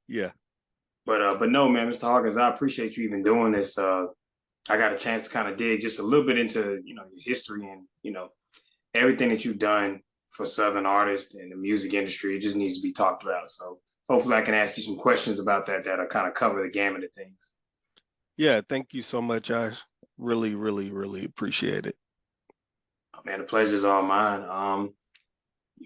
Yeah. But no, man, Mr. Hawkins, I appreciate you even doing this. I got a chance to kind of dig just a little bit into your history and everything that you've done for Southern artists and the music industry. It just needs to be talked about. So hopefully, I can ask you some questions about that that'll kind of cover the gamut of things. Yeah. Thank you so much. I really, really, really appreciate it. Oh, man, the pleasure's all mine.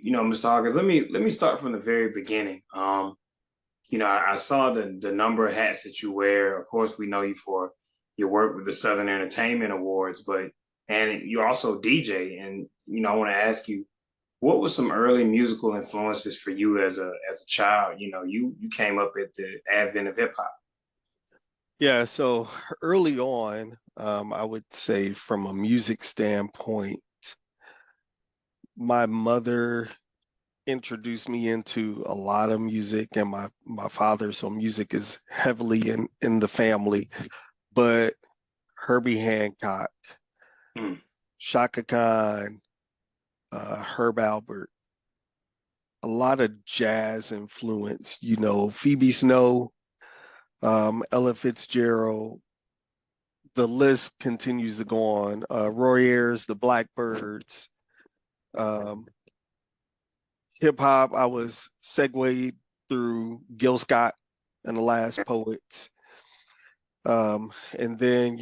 Mr. Hawkins, let me start from the very beginning. I saw the number of hats that you wear. Of course, we know you for your work with the Southern Entertainment Awards, but and you also DJ. And I want to ask you, what was some early musical influences for you as a child? You came up at the advent of hip hop. Yeah. So early on, I would say from a music standpoint, my mother introduced me into a lot of music and my father, so music is heavily in the family. But Herbie Hancock, Mm. Shaka Khan, Herb Albert, a lot of jazz influence, Phoebe Snow, Ella Fitzgerald, the list continues to go on. Roy Ayers, the Blackbirds, um, hip hop. I was segued through Gil Scott and the Last Poets. And then,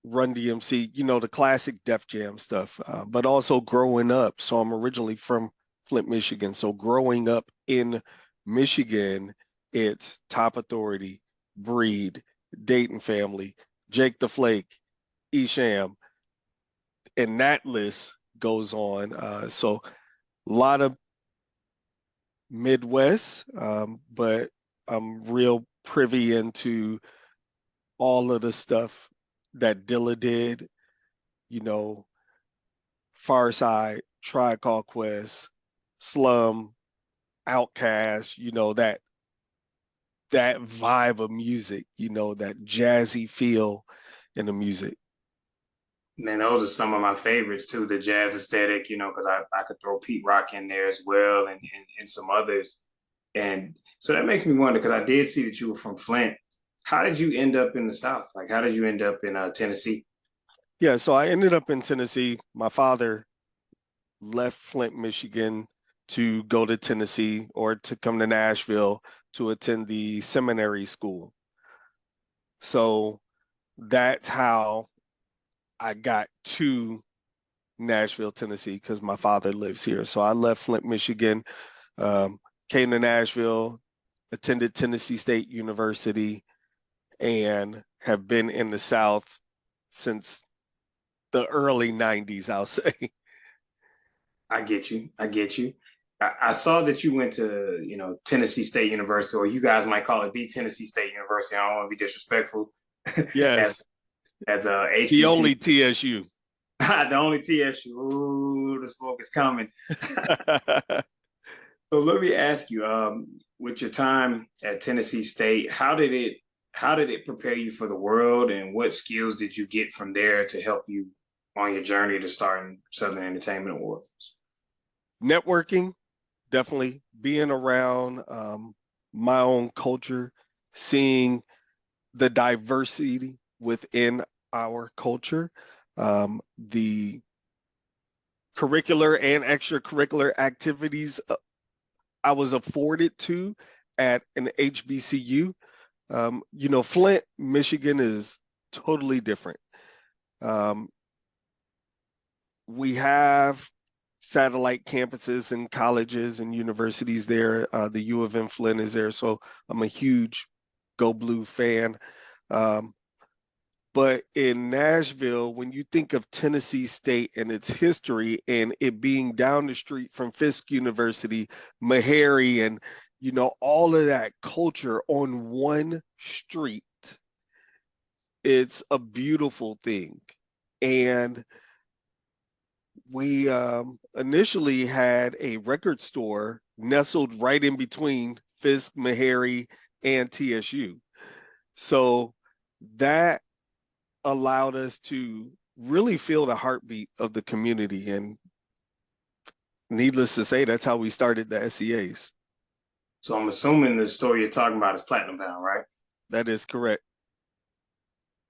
Run DMC, the classic Def Jam stuff, but also growing up. So I'm originally from Flint, Michigan. So growing up in Michigan, it's Top Authority, Breed, Dayton Family, Jake the Flake, Esham, and that list goes on. So a lot of Midwest, but I'm real privy into all of the stuff that Dilla did, you know, Far Side, Tribe Called Quest, Slum, Outkast, that vibe of music, that jazzy feel in the music. Man, those are some of my favorites too. The jazz aesthetic, because I could throw Pete Rock in there as well, and some others. And so that makes me wonder because I did see that you were from Flint. How did you end up in the South? Like, how did you end up in Tennessee? Yeah, so I ended up in Tennessee. My father left Flint, Michigan to go to Tennessee or to come to Nashville to attend the seminary school. So that's how I got to Nashville, Tennessee, because my father lives here. So I left Flint, Michigan, um, came to Nashville, attended Tennessee State University, and have been in the South since the early 90s, I'll say. I get you. I get you. I saw that you went to, Tennessee State University, or you guys might call it the Tennessee State University. I don't want to be disrespectful as Yes, as a the HBC, only TSU. the only TSU. Ooh, the smoke is coming. So let me ask you, with your time at Tennessee State, how did it prepare you for the world, and what skills did you get from there to help you on your journey to starting Southern Entertainment Awards? Networking, definitely being around my own culture, seeing the diversity within our culture, the curricular and extracurricular activities I was afforded to at an HBCU. Flint, Michigan is totally different. Um, we have satellite campuses and colleges and universities there. The U of M Flint is there, so I'm a huge Go Blue fan. Um, but in Nashville, when you think of Tennessee State and its history and it being down the street from Fisk University, Meharry, and all of that culture on one street, it's a beautiful thing. And we initially had a record store nestled right in between Fisk, Meharry, and TSU. So that allowed us to really feel the heartbeat of the community. And needless to say, that's how we started the SEAs. So I'm assuming the story you're talking about is Platinum Bound, right? That is correct.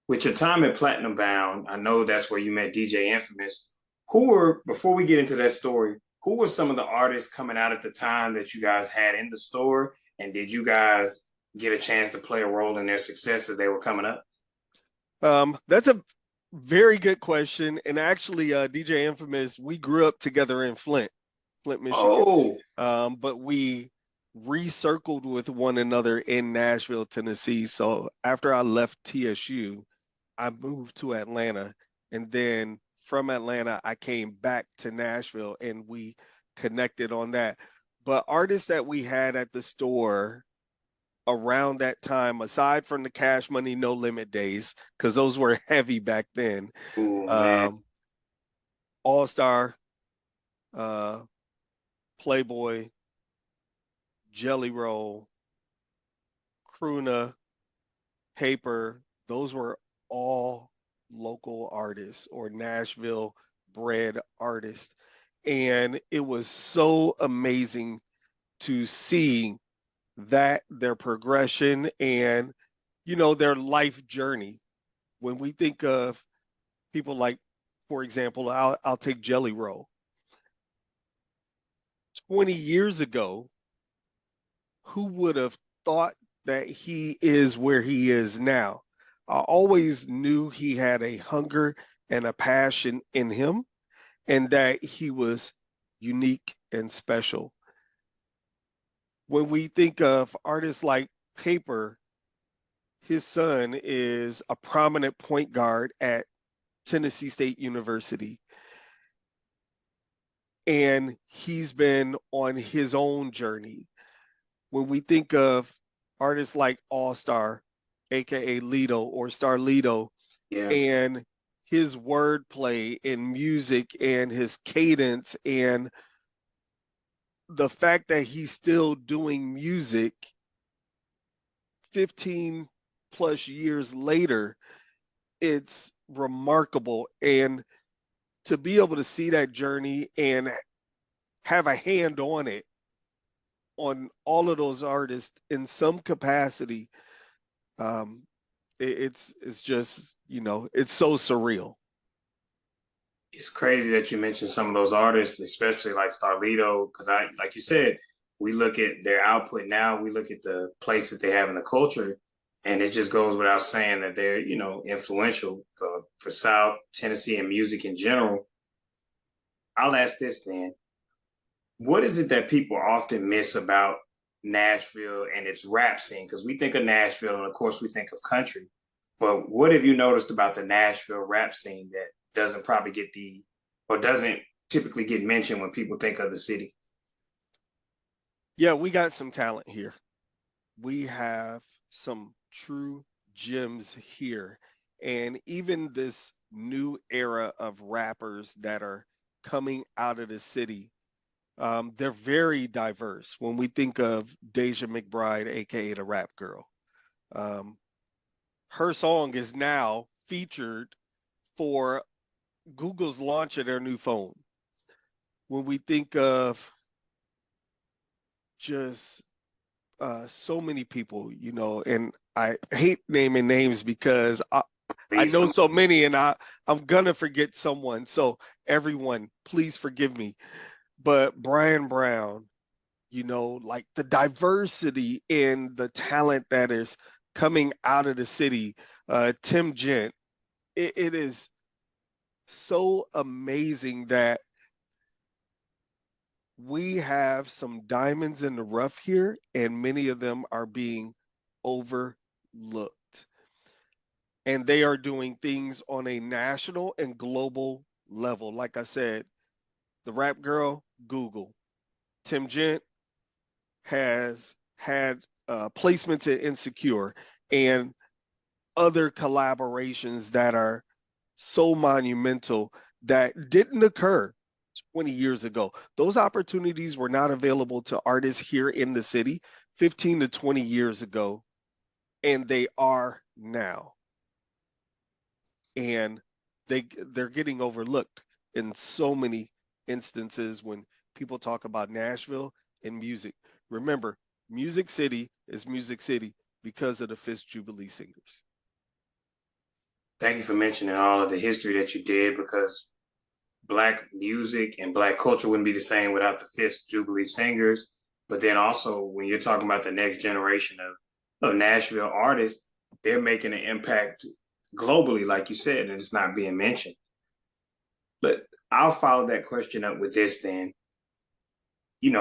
With your time at Platinum Bound, I know that's where you met DJ Infamous. Who were, before we get into that story, who were some of the artists coming out at the time that you guys had in the store? And did you guys get a chance to play a role in their success as they were coming up? That's a very good question. And actually, DJ Infamous, we grew up together in Flint, Michigan. Oh, But we recircled with one another in Nashville, Tennessee. So after I left TSU, I moved to Atlanta. And then from Atlanta, I came back to Nashville and we connected on that. But artists that we had at the store around that time, aside from the Cash Money No Limit days, because those were heavy back then, oh man. um, All Star, uh, Playboy, Jelly Roll, Cruna, Paper, those were all local artists or Nashville bred artists. And it was so amazing to see that their progression and, their life journey. When we think of people like, for example, I'll take Jelly Roll. 20 years ago, who would have thought that he is where he is now? I always knew he had a hunger and a passion in him and that he was unique and special. When we think of artists like Paper, his son is a prominent point guard at Tennessee State University. And he's been on his own journey. When we think of artists like All Star, aka Lido or Star Lido, Yeah. and his wordplay and music and his cadence and the fact that he's still doing music 15 plus years later, it's remarkable. And to be able to see that journey and have a hand on it on all of those artists in some capacity, um, it's just it's so surreal. It's crazy that you mentioned some of those artists, especially like Starlito, because like you said, we look at their output now, we look at the place that they have in the culture, and it just goes without saying that they're, influential for South Tennessee and music in general. I'll ask this then. What is it that people often miss about Nashville and its rap scene? Because we think of Nashville, and of course we think of country. But what have you noticed about the Nashville rap scene that doesn't probably get or doesn't typically get mentioned when people think of the city? Yeah, we got some talent here. We have some true gems here. And even this new era of rappers that are coming out of the city, they're very diverse. When we think of Deja McBride, aka the Rap Girl, um, her song is now featured for Google's launch of their new phone. When we think of just so many people, and I hate naming names because I Leave know some. so many and I'm gonna forget someone. So everyone, please forgive me. But Brian Brown, like the diversity in the talent that is coming out of the city, Tim Gent, it is so amazing that we have some diamonds in the rough here, and many of them are being overlooked. And they are doing things on a national and global level. Like I said, the Rap Girl, Google. Tim Gent has had placements in Insecure and other collaborations that are so monumental that didn't occur 20 years ago. Those opportunities were not available to artists here in the city 15 to 20 years ago, and they are now. And they're getting overlooked in so many instances when people talk about Nashville and music. Remember, Music City is Music City because of the Fifth Jubilee Singers. Thank you for mentioning all of the history that you did, because Black music and Black culture wouldn't be the same without the Fifth Jubilee Singers. But then also, when you're talking about the next generation of Nashville artists, they're making an impact globally, like you said, and it's not being mentioned. But I'll follow that question up with this then.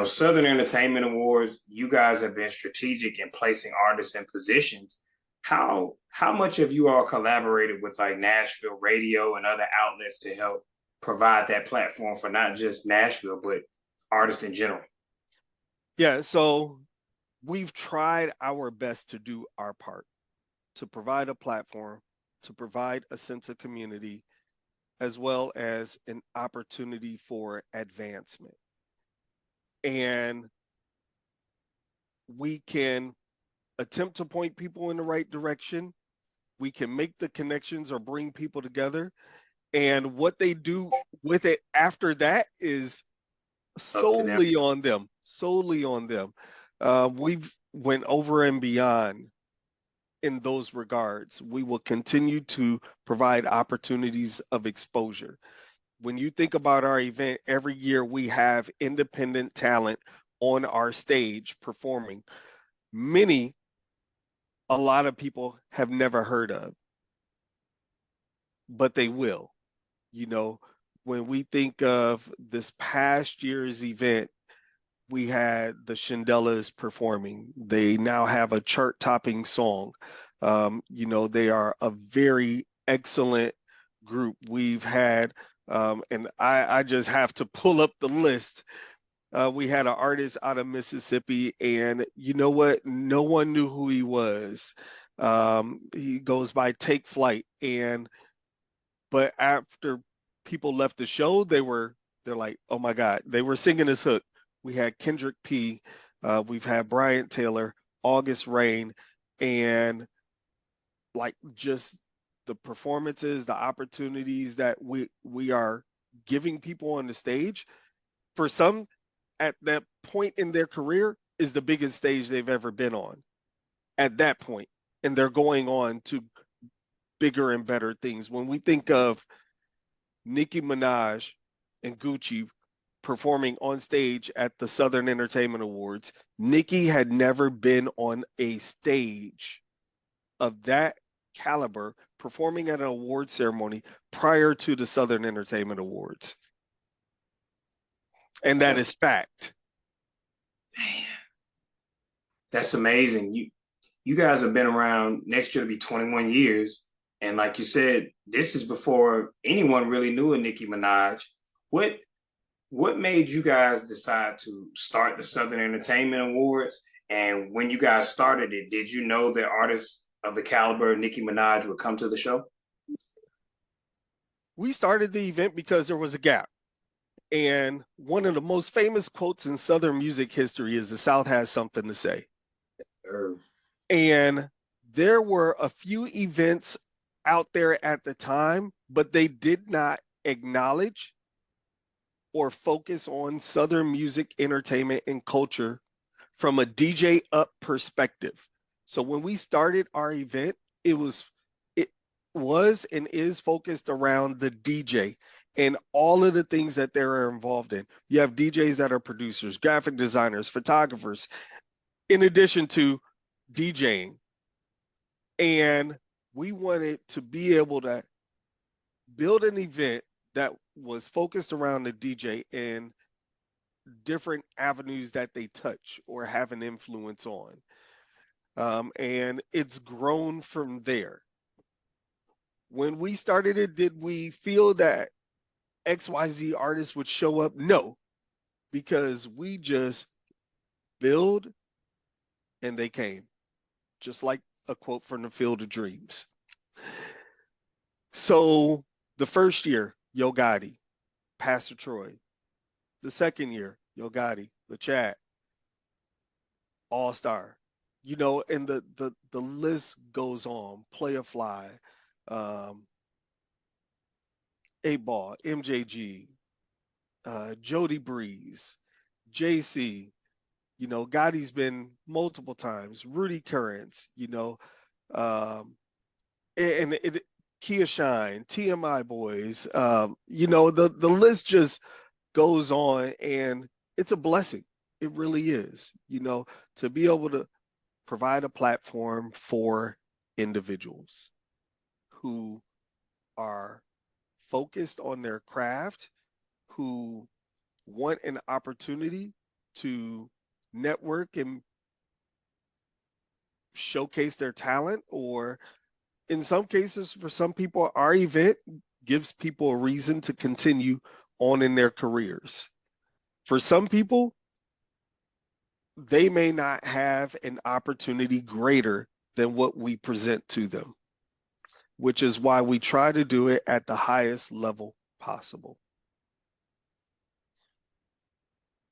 Southern Entertainment Awards, you guys have been strategic in placing artists in positions. How much have you all collaborated with like Nashville radio and other outlets to help provide that platform for not just Nashville, but artists in general? Yeah, so we've tried our best to do our part, to provide a platform, to provide a sense of community, as well as an opportunity for advancement. And we can attempt to point people in the right direction. We can make the connections or bring people together. And what they do with it after that is Up to them. solely on them, solely on them. We've went over and beyond in those regards. We will continue to provide opportunities of exposure. When you think about our event, every year we have independent talent on our stage performing. Many, a lot of people have never heard of, but they will. You know, when we think of this past year's event, we had the Shandellas performing. They now have a chart topping song. They are a very excellent group. We've had, and I just have to pull up the list. We had an artist out of Mississippi, and you know what? No one knew who he was. He goes by Take Flight, and but after people left the show, they're like, oh my God, they were singing this hook. We had Kendrick P, we've had Bryant Taylor, August Rain, and like just the performances, the opportunities that we are giving people on the stage. For some, at that point in their career, is the biggest stage they've ever been on. At that point, and they're going on to bigger and better things. When we think of Nicki Minaj and Gucci performing on stage at the Southern Entertainment Awards, Nicki had never been on a stage of that caliber performing at an award ceremony prior to the Southern Entertainment Awards. And that That's is fact. Man, that's amazing. You guys have been around, next year to be 21 years. And like you said, this is before anyone really knew a Nicki Minaj. What what made you guys decide to start the Southern Entertainment Awards? And when you guys started it, did you know that artists of the caliber of Nicki Minaj would come to the show? We started the event because there was a gap. And one of the most famous quotes in Southern music history is the South has something to say. Or And there were a few events out there at the time, but they did not acknowledge or focus on Southern music, entertainment, and culture from a DJ up perspective. So when we started our event, it was and is focused around the DJ and all of the things that they're involved in. You have DJs that are producers, graphic designers, photographers, in addition to DJing. And we wanted to be able to build an event that was focused around the DJ and different avenues that they touch or have an influence on. And it's grown from there. When we started it, did we feel that XYZ artists would show up? No, because we just build and they came, just like a quote from the Field of Dreams. So the first year, Yo Gotti, Pastor Troy. The second year, Yo Gotti, the Chat, All Star. And the list goes on. Play a Fly, um, 8 Ball, MJG, Jody Breeze, JC. Gotti's been multiple times, Rudy Currents, um, and it Kia Shine, TMI Boys, the list just goes on, and it's a blessing. It really is, to be able to provide a platform for individuals who are focused on their craft, who want an opportunity to network and showcase their talent, or in some cases, for some people, our event gives people a reason to continue on in their careers. For some people, they may not have an opportunity greater than what we present to them, which is why we try to do it at the highest level possible.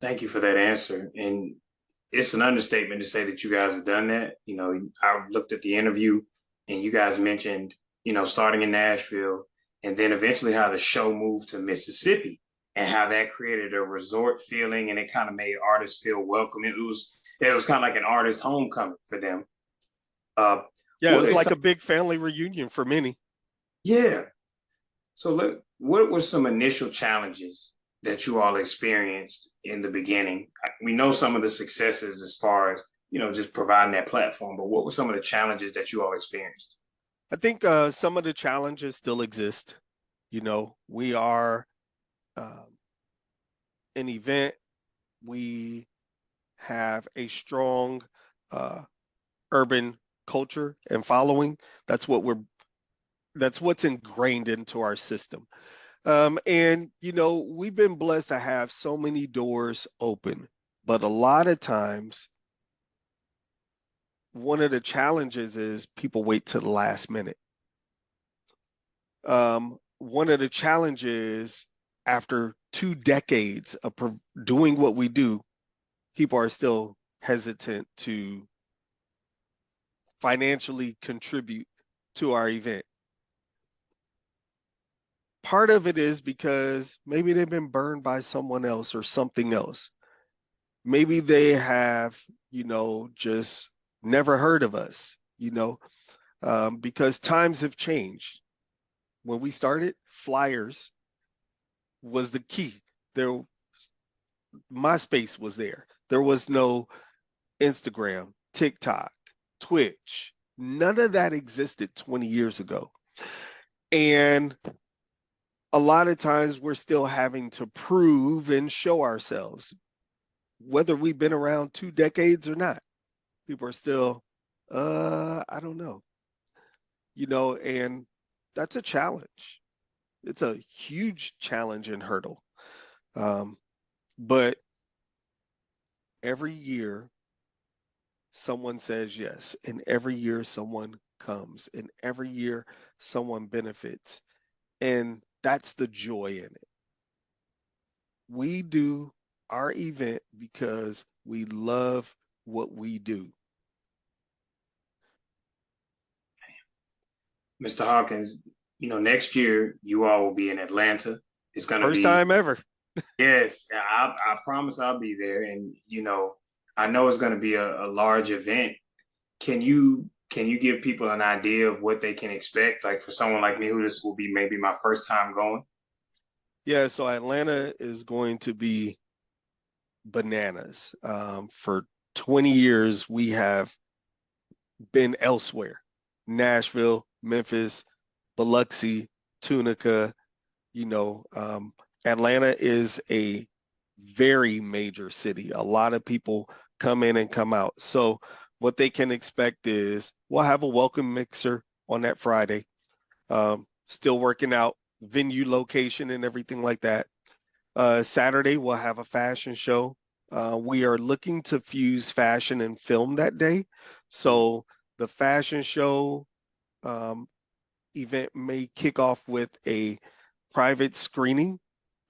Thank you for that answer. And it's an understatement to say that you guys have done that. I looked at the interview and you guys mentioned, starting in Nashville and then eventually how the show moved to Mississippi and how that created a resort feeling and it kind of made artists feel welcome. It was kind of like an artist homecoming for them. Uh, Yeah, what it's are like some, a big family reunion for many. yeah. So what were some initial challenges that you all experienced in the beginning? We know some of the successes as far as, just providing that platform, but what were some of the challenges that you all experienced? I think some of the challenges still exist. We are um, an event. We have a strong uh, urban culture and following. That's what we're. That's what's ingrained into our system. And we've been blessed to have so many doors open, but a lot of times, one of the challenges is people wait to the last minute. One of the challenges after 2 decades of doing what we do, people are still hesitant to financially contribute to our event. Part of it is because maybe they've been burned by someone else or something else. Maybe they have, just never heard of us, because times have changed. When we started, flyers was the key. There, MySpace was there. There was no Instagram, TikTok, Twitch. None of that existed 20 years ago. And a lot of times we're still having to prove and show ourselves, whether we've been around 2 decades or not. People are still, I don't know, and that's a challenge. It's a huge challenge and hurdle. Um, but every year someone says yes, and every year someone comes, and every year someone benefits. And that's the joy in it. We do our event because we love what we do. Mr. Hawkins, next year you all will be in Atlanta. It's going to First be, time ever. yes, I promise I'll be there. And, I know it's going to be a large event. Can you give people an idea of what they can expect? Like for someone like me who this will be maybe my first time going? Yeah, so Atlanta is going to be bananas. For 20 years, we have been elsewhere: Nashville, Memphis, Biloxi, Tunica. You know, um, Atlanta is a very major city. A lot of people come in and come out. So, what they can expect is we'll have a welcome mixer on that Friday. Still working out venue location and everything like that. Saturday, we'll have a fashion show. We are looking to fuse fashion and film that day. So the fashion show um, event may kick off with a private screening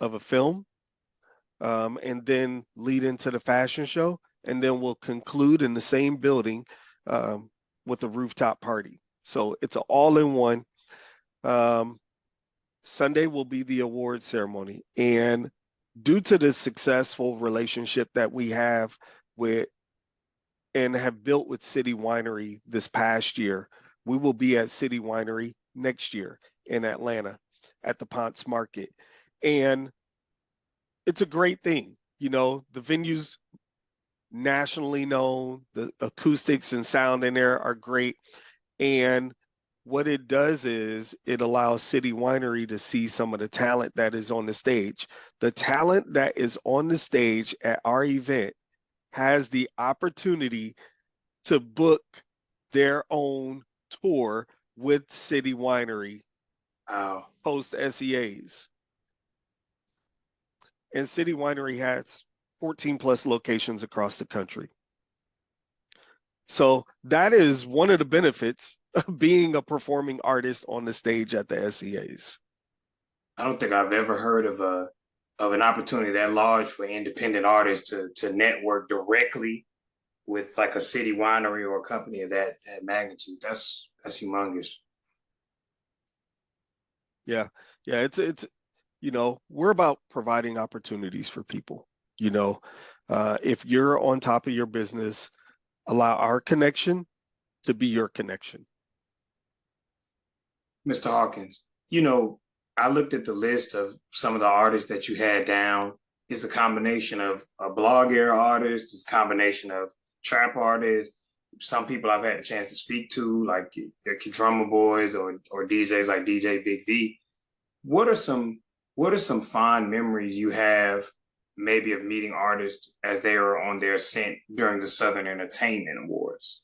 of a film, and then lead into the fashion show. And then we'll conclude in the same building um, with a rooftop party. So it's an all in one. Um, Sunday will be the award ceremony. And due to the successful relationship that we have with and have built with City Winery this past year. We will be at City Winery next year in Atlanta at the Ponce Market. And it's a great thing. The venue's nationally known, the acoustics and sound in there are great. And what it does is it allows City Winery to see some of the talent that is on the stage. The talent that is on the stage at our event has the opportunity to book their own tour with City Winery Wow. post SEAs. And City Winery has 14 plus locations across the country. So that is one of the benefits of being a performing artist on the stage at the SEAs. I don't think I've ever heard of an opportunity that large for independent artists to network directly with like a city winery or a company of that magnitude. That's humongous. Yeah. Yeah, it's we're about providing opportunities for people. You know, if you're on top of your business, allow our connection to be your connection. Mr. Hawkins, I looked at the list of some of the artists that you had down. It's a combination of a blog era artist, it's a combination of trap artists. Some people I've had a chance to speak to, like your drummer boys or DJs like DJ Big V. What are some fond memories you have maybe of meeting artists as they were on their ascent during the Southern Entertainment Awards?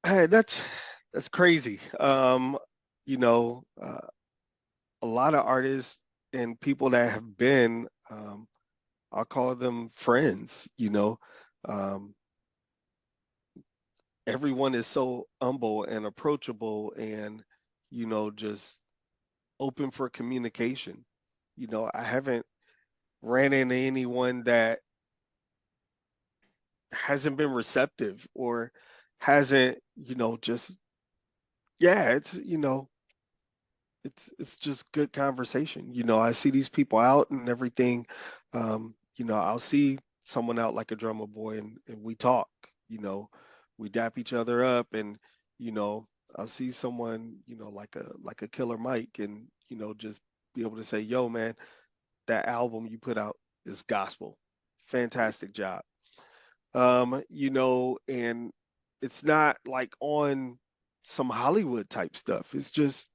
Hey, that's crazy. You know, uh, a lot of artists and people that have been, I'll call them friends. Um, everyone is so humble and approachable, and just open for communication. I haven't ran into anyone that hasn't been receptive or hasn't, just yeah, it's just good conversation. I see these people out and everything. I'll see someone out like a drummer boy and we talk, you know, we dap each other up and, you know, I'll see someone, like a Killer Mike and, just be able to say, yo, man, that album you put out is gospel. Fantastic job. And it's not like on some Hollywood type stuff. It's just,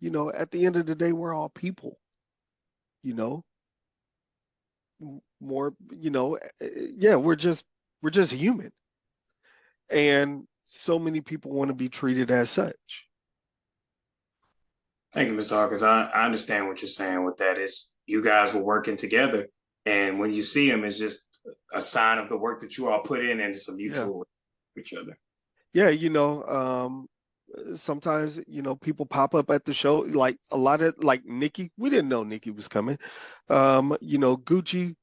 at the end of the day, we're all people, you know, more, yeah, we're just human. And so many people want to be treated as such. Thank you, Mr. Hawkins. I understand what you're saying with that. It's you guys were working together, and when you see them, it's just a sign of the work that you all put in, and it's a Yeah. mutual with each other. Yeah. Sometimes, people pop up at the show, like a lot of like Nikki, we didn't know Nikki was coming. Gucci,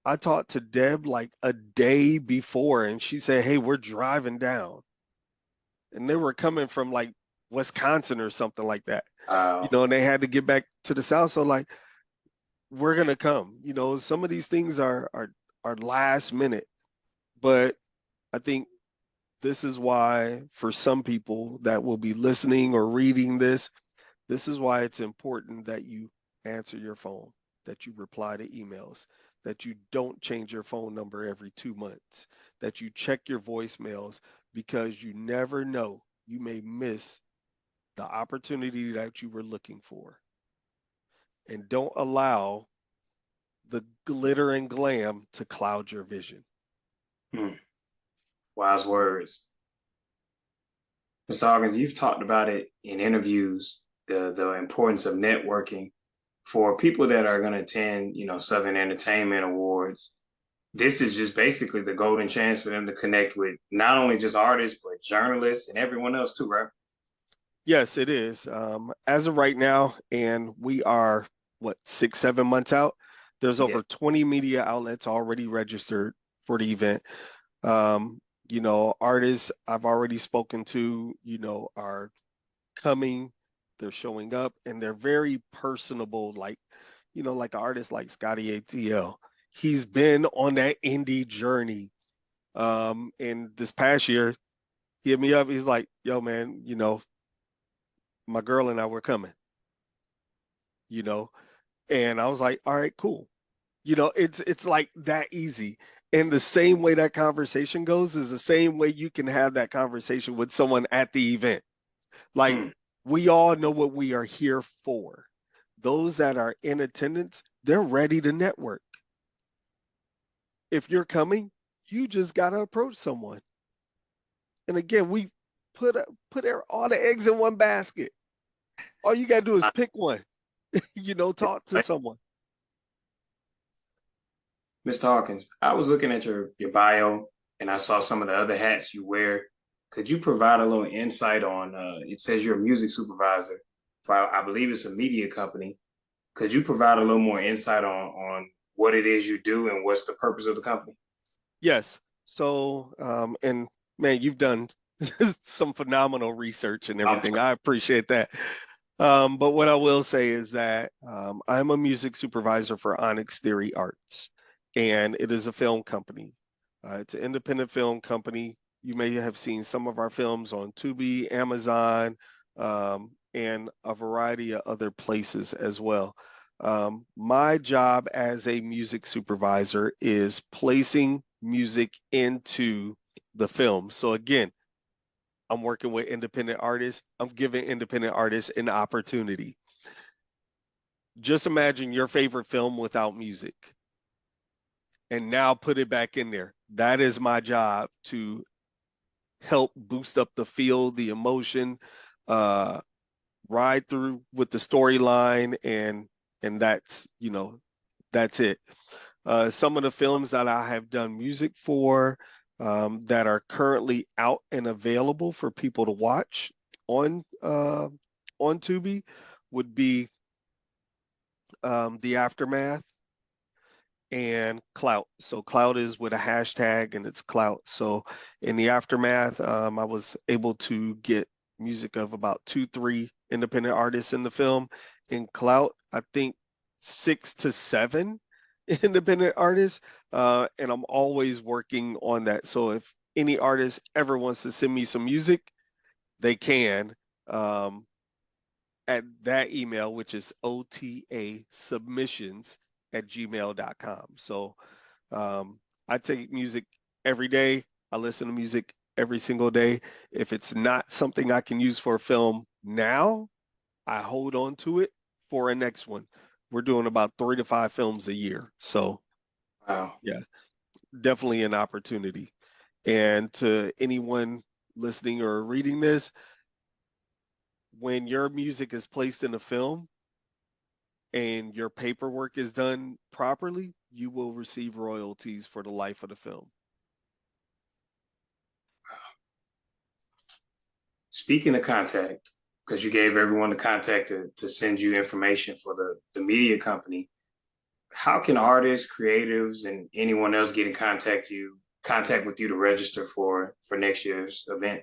I talked to Deb like a day before and she said, hey, we're driving down. And they were coming from like Wisconsin or something like that, Uh, and they had to get back to the South. So like, we're gonna come. Some of these things are last minute, but I think this is why for some people that will be listening or reading this is why it's important that you answer your phone, that you reply to emails, that you don't change your phone number every 2 months, that you check your voicemails because you never know. You may miss the opportunity that you were looking for. And don't allow the glitter and glam to cloud your vision. Wise words. Mr. Hawkins, you've talked about it in interviews, the importance of networking for people that are going to attend, Southern Entertainment Awards. This is just basically the golden chance for them to connect with not only just artists, but journalists and everyone else too, right? Yes, it is. As of right now, and we are, what, 6, 7 months out, there's over Yes. 20 media outlets already registered for the event. Artists I've already spoken to, are coming, they're showing up, and they're very personable. Like, like an artist like Scotty ATL. He's been on that indie journey. And this past year, he hit me up. He's like, "Yo, man, my girl and I were coming." You know, and I was like, "All right, cool." It's like that easy. And the same way that conversation goes is the same way you can have that conversation with someone at the event. Like, Hmm. we all know what we are here for. Those that are in attendance, they're ready to network. If you're coming, you just gotta approach someone. And again, we put all the eggs in one basket. All you gotta do is pick one. Talk to someone. Mr. Hawkins, I was looking at your bio and I saw some of the other hats you wear. Could you provide a little insight on it says you're a music supervisor for I believe it's a media company. Could you provide a little more insight on what it is you do and what's the purpose of the company? Yes. So, and man, you've done some phenomenal research and I'm everything. I appreciate that. But what I will say is that I'm a music supervisor for Onyx Theory Arts, and it is a film company. It's an independent film company. You may have seen some of our films on Tubi, Amazon, and a variety of other places as well. My job as a music supervisor is placing music into the film. So again, I'm working with independent artists. I'm giving independent artists an opportunity. Just imagine your favorite film without music and now put it back in there. That is my job to help boost up the feel, the emotion, uh, ride through with the storyline, and that's it. Some of the films that I have done music for that are currently out and available for people to watch on uh, on Tubi would be The Aftermath and Clout. So Clout is with a hashtag and it's Clout. So in The Aftermath, I was able to get music of about two, three independent artists in the film. In Clout, I think 6 to 7 independent artists. And I'm always working on that. So if any artist ever wants to send me some music, they can. Um, at that email, which is otasubmissions@gmail.com. So I take music every day. I listen to music every single day. If it's not something I can use for a film now, I hold on to it for a next one. We're doing about 3 to 5 films a year. So Wow. yeah, definitely an opportunity. And to anyone listening or reading this, when your music is placed in a film, and your paperwork is done properly, you will receive royalties for the life of the film. Speaking of contact, because you gave everyone the contact to send you information for the media company, how can artists, creatives, and anyone else get in contact with you to register for next year's event?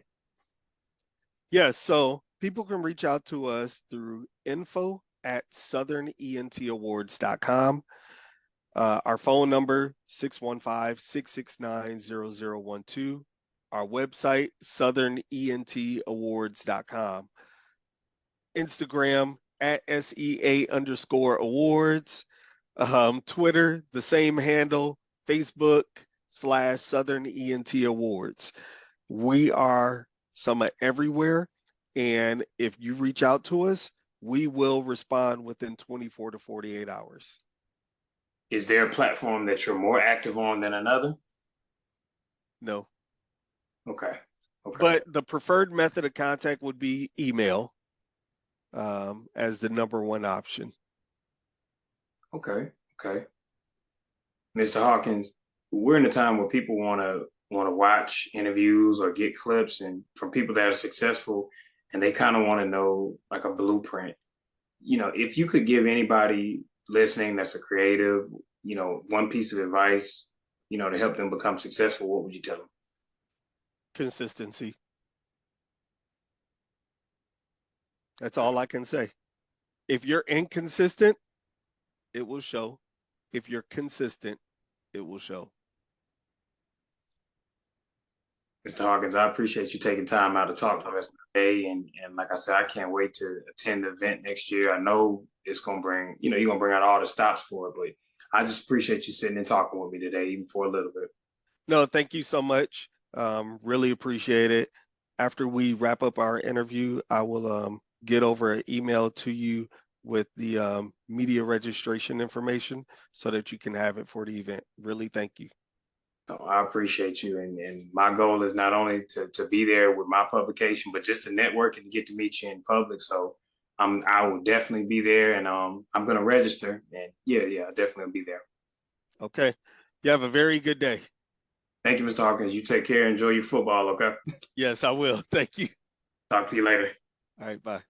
Yes, so people can reach out to us through info@southernentawards.com. Our phone number 615-669-0012. Our website southernentawards.com. Instagram @SEA_awards. Twitter, the same handle, Facebook/Southern ENT Awards. We are somewhat everywhere. And if you reach out to us, we will respond within 24 to 48 hours. Is there a platform that you're more active on than another? No. Okay. Okay. But the preferred method of contact would be email as the number one option. Okay. Okay. Mr. Hawkins, we're in a time where people want to watch interviews or get clips and from people that are successful and they kind of want to know like a blueprint. If you could give anybody listening that's a creative, one piece of advice, to help them become successful, what would you tell them? Consistency. That's all I can say. If you're inconsistent, it will show. If you're consistent, it will show. Mr. Hawkins, I appreciate you taking time out to talk to us today. And like I said, I can't wait to attend the event next year. I know it's gonna bring, you're gonna bring out all the stops for it, but I just appreciate you sitting and talking with me today, even for a little bit. No, thank you so much. Really appreciate it. After we wrap up our interview, I will get over an email to you with the media registration information so that you can have it for the event. Really, thank you. No, I appreciate you. And my goal is not only to be there with my publication, but just to network and get to meet you in public. So I will definitely be there, and I'm gonna register. And yeah, I definitely will be there. Okay. You have a very good day. Thank you, Mr. Hawkins. You take care. Enjoy your football. Okay. Yes, I will. Thank you. Talk to you later. All right, bye.